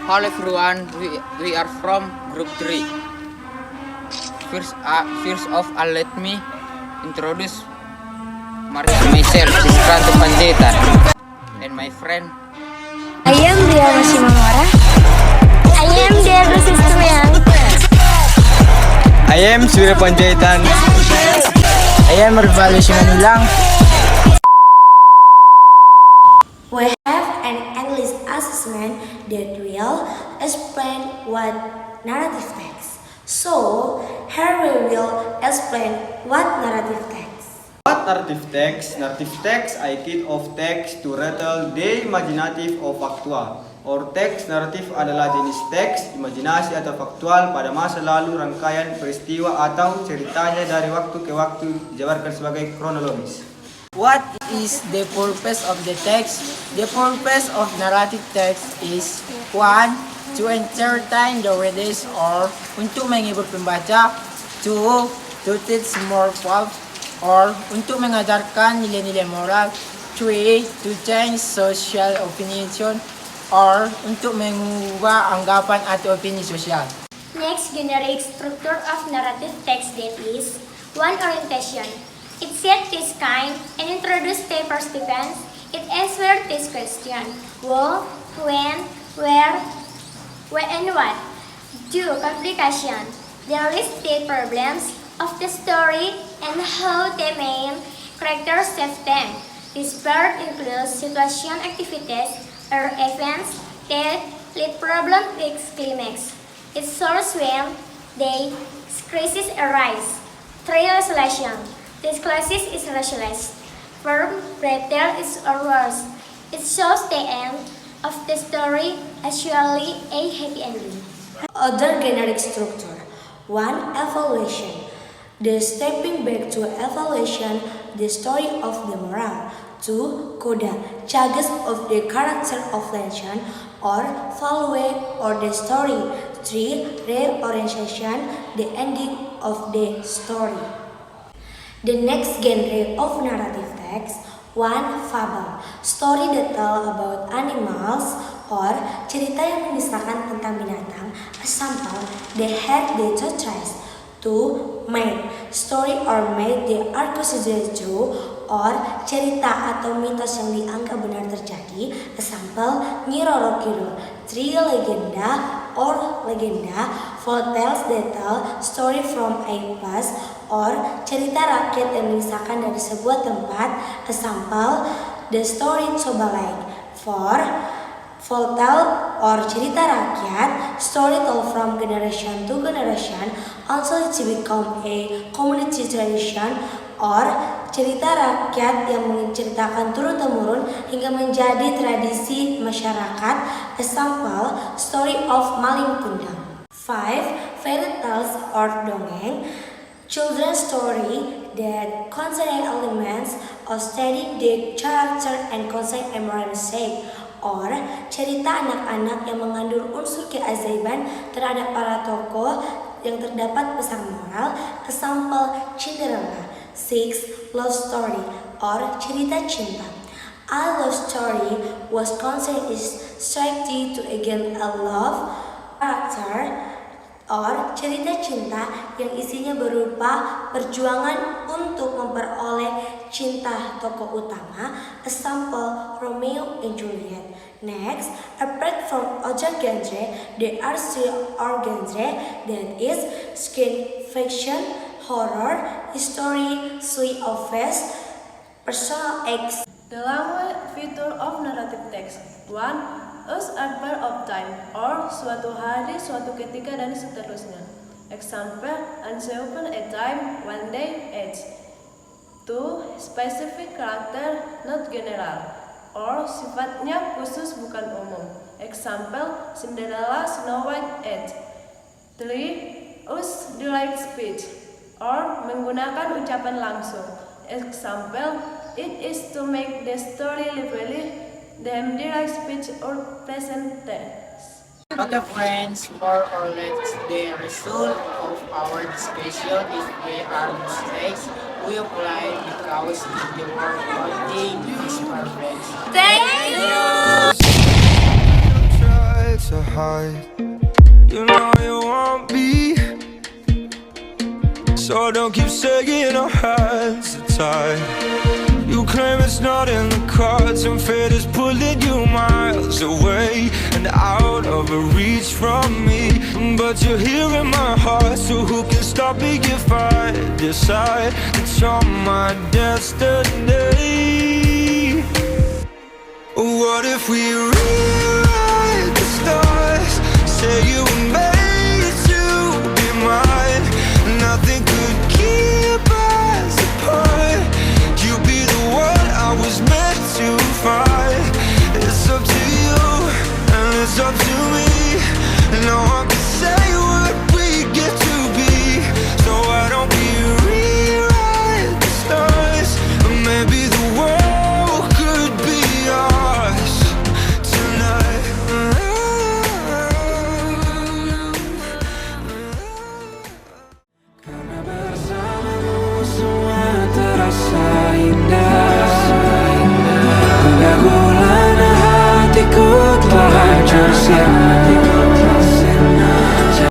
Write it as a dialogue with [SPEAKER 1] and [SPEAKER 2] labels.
[SPEAKER 1] Hello everyone, we are from group 3. First of all, let me introduce myself, Ranto Panjaitan, and my friend.
[SPEAKER 2] I am Ria Masimamara. I am Diego Sistumian.
[SPEAKER 3] I am Surya Panjaitan.
[SPEAKER 4] I am Rivaldo Simanulang.
[SPEAKER 2] We have an English assessment that will explain what narrative text. So, here we will explain what narrative text.
[SPEAKER 3] What narrative text? Narrative text I kit of text to retell the imaginative of faktual. Or text narratif adalah jenis teks, imajinasi atau faktual pada masa lalu rangkaian peristiwa atau ceritanya dari waktu ke waktu dijabarkan sebagai kronologis.
[SPEAKER 4] What is the purpose of the text? The purpose of narrative text is 1. To entertain the readers or untuk menghibur pembaca. 2. To teach moral or untuk mengajarkan nilai-nilai moral. 3. To change social opinion or untuk mengubah anggapan atau opini sosial.
[SPEAKER 5] Next, generic structure of narrative text that is 1. Orientation. It set this kind and introduce the participants. It answers this question: who, when, where, and what. 2. Complication. They list the problems of the story and how the main characters solve them. This part includes situation, activities, or events that lead problem to its climax. It shows when the crisis arise. 3. Resolution. This crisis is rationalized. Verb better is or worse. It shows the end of the story, actually a happy ending.
[SPEAKER 2] Other generic structure. 1. Evaluation. The stepping back to evaluation the story of the moral. 2. Coda. Changes of the character of legend or value or the story. 3. Reorientation. The ending of the story. The next genre of narrative text. 1. Fable. Story that tell about animals or cerita yang mengisahkan tentang binatang. Example, the hare the tortoise. 2. Myth. Story or myth the are considered true or cerita atau mitos yang dianggap benar terjadi. Example, Nyi Roro Kidul. 3. Legenda or legenda. Folktales that tell story from a past or cerita rakyat yang mengisahkan dari sebuah tempat. Example, the story Cobaleng. 4. Folktale or cerita rakyat, story told from generation to generation until it become a community tradition, or cerita rakyat yang menceritakan turun-temurun hingga menjadi tradisi masyarakat. Example, story of Malin Kundang. 5. Fairy tales or dongeng, children's story that contain elements of studying the character and contain a moral message, or cerita anak-anak yang mengandung unsur keajaiban terhadap para tokoh yang terdapat pesan moral. Example, Cinderella. 6. Love story or cerita cinta. A love story was considered is strategy to again a love character or cerita cinta yang isinya berupa perjuangan untuk memperoleh cinta tokoh utama. Example, Romeo and Juliet. Next, apart from other genre, there are still other genre that is science fiction, horror, history, sweet of face, personal X.
[SPEAKER 6] The language feature of narrative text. 1. Us adverb of time or suatu hari, suatu ketika, dan seterusnya. Example, once upon a time, one day, age. 2. Specific character, not general, or sifatnya khusus bukan umum. Example, Cinderella, Snow White, age. 3. Use direct speech, or menggunakan ucapan langsung. Example, it is to make the story lively. Them direct speech or present tense.
[SPEAKER 4] Okay friends, more or less the result of our discussion is we are mistakes. We apply because the word one thing is perfect.
[SPEAKER 2] Thank you!
[SPEAKER 7] to hide. You know you want me, so don't keep saying our hands are tied. You claim it's not in the cards, and fate is pulling you miles away and out of reach from me. But you're here in my heart, so who can stop me if I decide that you're my destiny? What if we rewrite the stars? Say you were made to be mine. Nothing could keep us apart. You be the one I was meant to find. It's up to you and it's up to me. No one can say what we get to be. So why don't we rewrite the stars? Maybe the world could be ours tonight. Karena bersamamu semua terasa indah. Kegagulan hatiku telah hancur siang.